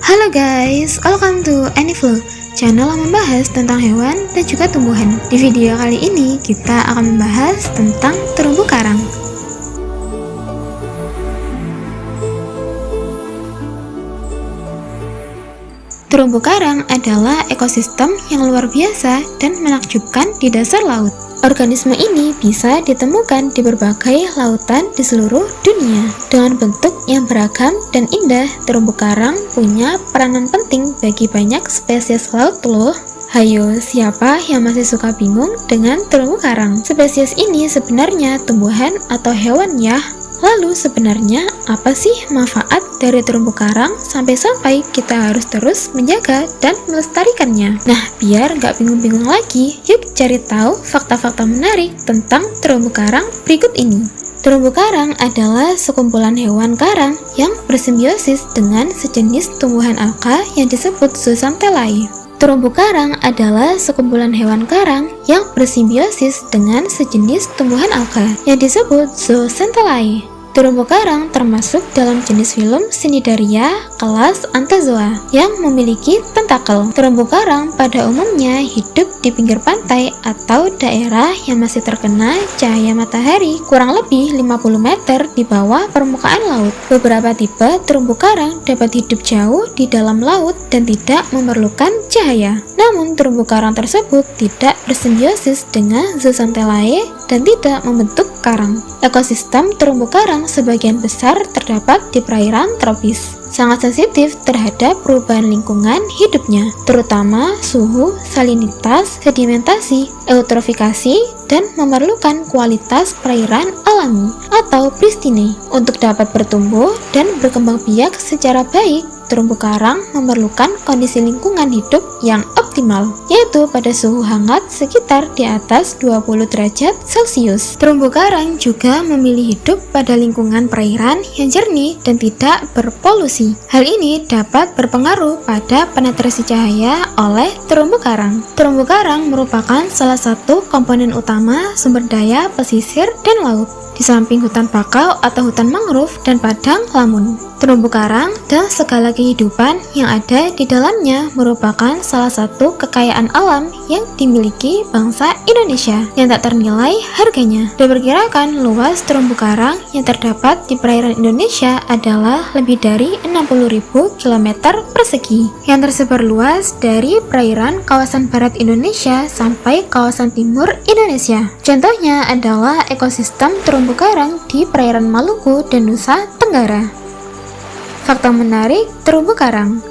Halo guys, welcome to Aniflu, channel yang membahas tentang hewan dan juga tumbuhan. Di video kali ini kita akan membahas tentang terumbu karang. Terumbu karang adalah ekosistem yang luar biasa dan menakjubkan di dasar laut. Organisme ini bisa ditemukan di berbagai lautan di seluruh dunia. Dengan bentuk yang beragam dan indah, terumbu karang punya peranan penting bagi banyak spesies laut loh. Hayo, siapa yang masih suka bingung dengan terumbu karang? Spesies ini sebenarnya tumbuhan atau hewan ya? Lalu sebenarnya apa sih manfaat dari terumbu karang sampai-sampai kita harus terus menjaga dan melestarikannya? Nah, biar nggak bingung-bingung lagi, yuk cari tahu fakta-fakta menarik tentang terumbu karang berikut ini. Terumbu karang adalah sekumpulan hewan karang yang bersimbiosis dengan sejenis tumbuhan alga yang disebut Zooxanthellae. Terumbu karang adalah sekumpulan hewan karang yang bersimbiosis dengan sejenis tumbuhan alga yang disebut Zooxanthellae. Terumbu karang termasuk dalam jenis filum Cnidaria kelas Anthozoa yang memiliki tentakel. Terumbu karang pada umumnya hidup di pinggir pantai atau daerah yang masih terkena cahaya matahari kurang lebih 50 meter di bawah permukaan laut. Beberapa tipe terumbu karang dapat hidup jauh di dalam laut dan tidak memerlukan cahaya. Namun terumbu karang tersebut tidak bersimbiosis dengan Zooxanthellae dan tidak membentuk karang. Ekosistem terumbu karang sebagian besar terdapat di perairan tropis. Sangat sensitif terhadap perubahan lingkungan hidupnya, terutama suhu, salinitas, sedimentasi, eutrofikasi, dan memerlukan kualitas perairan alami atau pristine untuk dapat bertumbuh dan berkembang biak secara baik. Terumbu karang memerlukan kondisi lingkungan hidup yang optimal, yaitu pada suhu hangat sekitar di atas 20 derajat Celcius. Terumbu karang juga memilih hidup pada lingkungan perairan yang jernih dan tidak berpolusi. Hal ini dapat berpengaruh pada penetrasi cahaya oleh terumbu karang. Terumbu karang merupakan salah satu komponen utama sumber daya pesisir dan laut, di samping hutan bakau atau hutan mangrove dan padang lamun. Terumbu karang dan segala kehidupan yang ada di dalamnya merupakan salah satu kekayaan alam yang dimiliki bangsa Indonesia yang tak ternilai harganya. Diperkirakan luas terumbu karang yang terdapat di perairan Indonesia adalah lebih dari 60.000 km persegi yang tersebar luas dari perairan kawasan barat Indonesia sampai kawasan timur Indonesia. Contohnya adalah ekosistem terumbu karang di perairan Maluku dan Nusa Tenggara. Fakta menarik terumbu karang.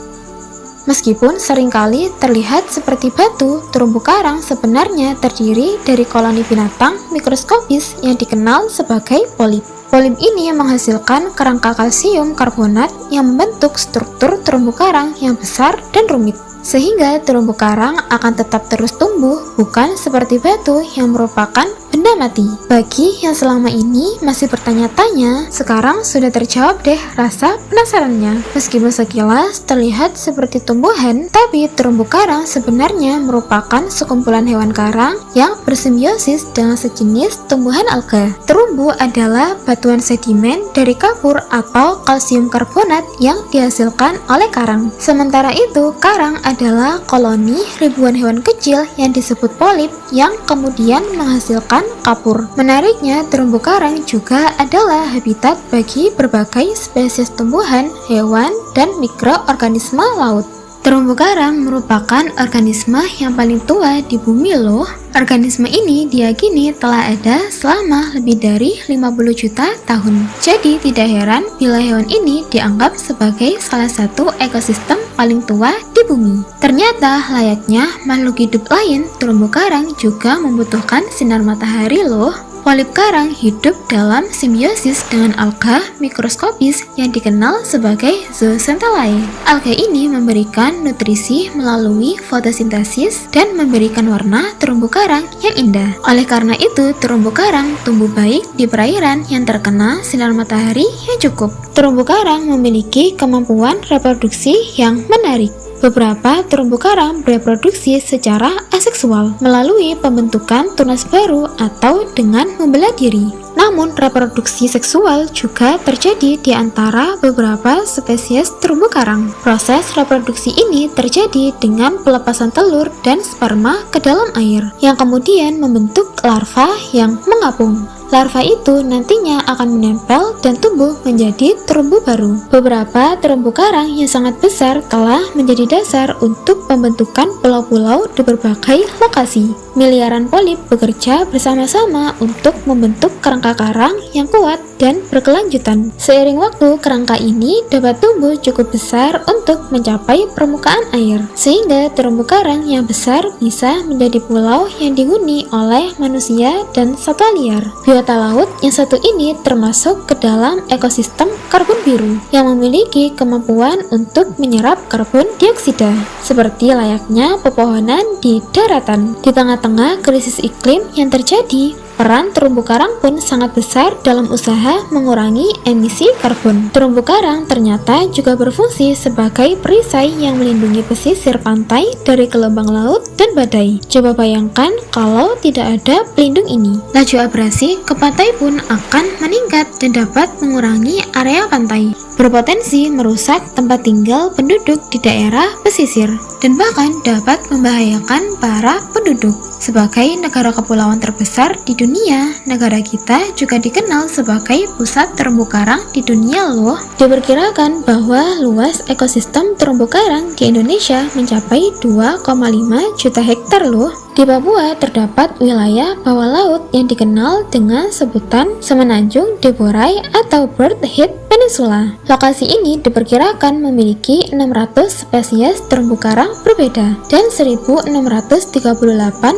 Meskipun seringkali terlihat seperti batu, terumbu karang sebenarnya terdiri dari koloni binatang mikroskopis yang dikenal sebagai polip. Polip ini menghasilkan kerangka kalsium karbonat yang membentuk struktur terumbu karang yang besar dan rumit, sehingga terumbu karang akan tetap terus tumbuh, bukan seperti batu yang merupakan benda mati. Bagi yang selama ini masih bertanya-tanya, sekarang sudah terjawab deh rasa penasarannya. Meskipun sekilas terlihat seperti tumbuhan, tapi terumbu karang sebenarnya merupakan sekumpulan hewan karang yang bersimbiosis dengan sejenis tumbuhan alga. Terumbu adalah batuan sedimen dari kapur atau kalsium karbonat yang dihasilkan oleh karang. Sementara itu, karang adalah koloni ribuan hewan kecil yang disebut polip yang kemudian menghasilkan kapur. Menariknya, terumbu karang juga adalah habitat bagi berbagai spesies tumbuhan, hewan, dan mikroorganisme laut. Terumbu karang merupakan organisme yang paling tua di bumi loh. Organisme ini diyakini telah ada selama lebih dari 50 juta tahun. Jadi tidak heran bila hewan ini dianggap sebagai salah satu ekosistem paling tua di bumi. Ternyata layaknya makhluk hidup lain, terumbu karang juga membutuhkan sinar matahari loh. Polip karang hidup dalam simbiosis dengan alga mikroskopis yang dikenal sebagai Zooxanthellae. Alga ini memberikan nutrisi melalui fotosintesis dan memberikan warna terumbu karang yang indah. Oleh karena itu, terumbu karang tumbuh baik di perairan yang terkena sinar matahari yang cukup. Terumbu karang memiliki kemampuan reproduksi yang menarik. Beberapa terumbu karang bereproduksi secara aseksual melalui pembentukan tunas baru atau dengan membelah diri. Namun, reproduksi seksual juga terjadi di antara beberapa spesies terumbu karang. Proses reproduksi ini terjadi dengan pelepasan telur dan sperma ke dalam air, yang kemudian membentuk larva yang mengapung. Larva itu nantinya akan menempel dan tumbuh menjadi terumbu baru. Beberapa terumbu karang yang sangat besar telah menjadi dasar untuk pembentukan pulau-pulau di berbagai lokasi. Miliaran polip bekerja bersama-sama untuk membentuk kerangka karang yang kuat dan berkelanjutan. Seiring waktu, kerangka ini dapat tumbuh cukup besar untuk mencapai permukaan air, sehingga terumbu karang yang besar bisa menjadi pulau yang dihuni oleh manusia dan satwa liar. Biota laut yang satu ini termasuk ke dalam ekosistem karbon biru yang memiliki kemampuan untuk menyerap karbon dioksida, seperti layaknya pepohonan di daratan. Di tengah-tengah krisis iklim yang terjadi, peran terumbu karang pun sangat besar dalam usaha mengurangi emisi karbon. Terumbu karang ternyata juga berfungsi sebagai perisai yang melindungi pesisir pantai dari gelombang laut dan badai. Coba bayangkan kalau tidak ada pelindung ini. Laju abrasi ke pantai pun akan meningkat dan dapat mengurangi area pantai, berpotensi merusak tempat tinggal penduduk di daerah pesisir, dan bahkan dapat membahayakan para penduduk. Sebagai negara kepulauan terbesar di dunia, negara kita juga dikenal sebagai pusat terumbu karang di dunia loh. Diperkirakan bahwa luas ekosistem terumbu karang di Indonesia mencapai 2,5 juta hektar loh. Di Papua terdapat wilayah bawah laut yang dikenal dengan sebutan Semenanjung Deborah atau Bird Head Peninsula. Lokasi ini diperkirakan memiliki 600 spesies terumbu karang berbeda dan 1638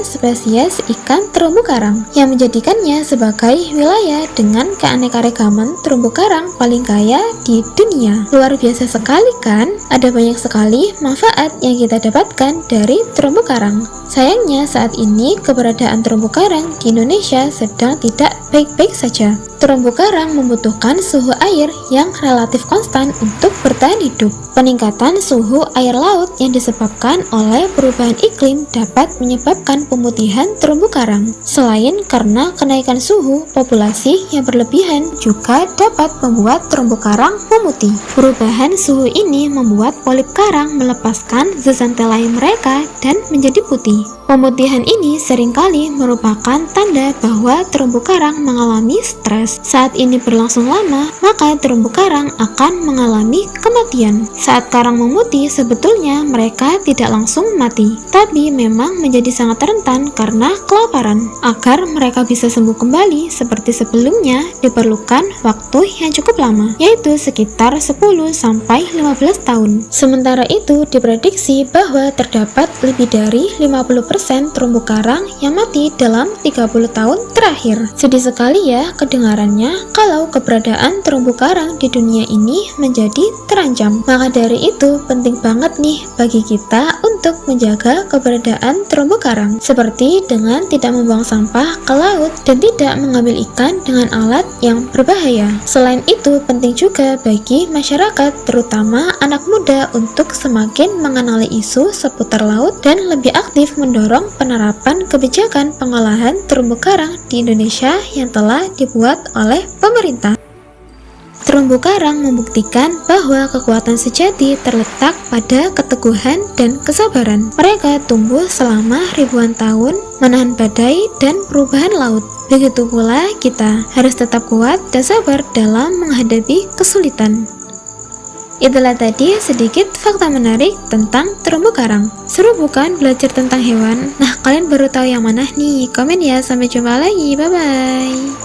spesies ikan terumbu karang, yang menjadikannya sebagai wilayah dengan keanekaragaman terumbu karang paling kaya di dunia. Luar biasa sekali kan? Ada banyak sekali manfaat yang kita dapatkan dari terumbu karang. Sayangnya saat ini keberadaan terumbu karang di Indonesia sedang tidak baik-baik saja. Terumbu karang membutuhkan suhu air yang relatif konstan untuk bertahan hidup. Peningkatan suhu air laut yang disebabkan oleh perubahan iklim dapat menyebabkan pemutihan terumbu karang. Selain karena kenaikan suhu, populasi yang berlebihan juga dapat membuat terumbu karang memutih. Perubahan suhu ini membuat polip karang melepaskan zooxanthellae mereka dan menjadi putih. Pemutihan ini seringkali merupakan tanda bahwa terumbu karang mengalami stres. Saat ini berlangsung lama, maka terumbu karang akan mengalami kematian. Saat karang memutih, sebetulnya mereka tidak langsung mati, tapi memang menjadi sangat rentan karena kelaparan. Agar mereka bisa sembuh kembali seperti sebelumnya, diperlukan waktu yang cukup lama, yaitu sekitar 10-15 tahun. Sementara itu, diprediksi bahwa terdapat lebih dari 50% terumbu karang yang mati dalam 30 tahun terakhir. Sedih sekali ya kedengarannya kalau keberadaan terumbu karang di dunia ini menjadi terancam. Maka dari itu penting banget nih bagi kita untuk menjaga keberadaan terumbu karang, seperti dengan tidak membuang sampah ke laut dan tidak mengambil ikan dengan alat yang berbahaya. Selain itu penting juga bagi masyarakat, terutama anak muda, untuk semakin mengenali isu seputar laut dan lebih aktif mendorong penerapan kebijakan pengolahan terumbu karang di Indonesia yang telah dibuat oleh pemerintah. Terumbu karang membuktikan bahwa kekuatan sejati terletak pada keteguhan dan kesabaran. Mereka tumbuh selama ribuan tahun, menahan badai dan perubahan laut. Begitu pula kita harus tetap kuat dan sabar dalam menghadapi kesulitan. Itulah tadi sedikit fakta menarik tentang terumbu karang. Seru bukan belajar tentang hewan? Nah, kalian baru tahu yang mana nih? Komen ya, sampai jumpa lagi, bye-bye.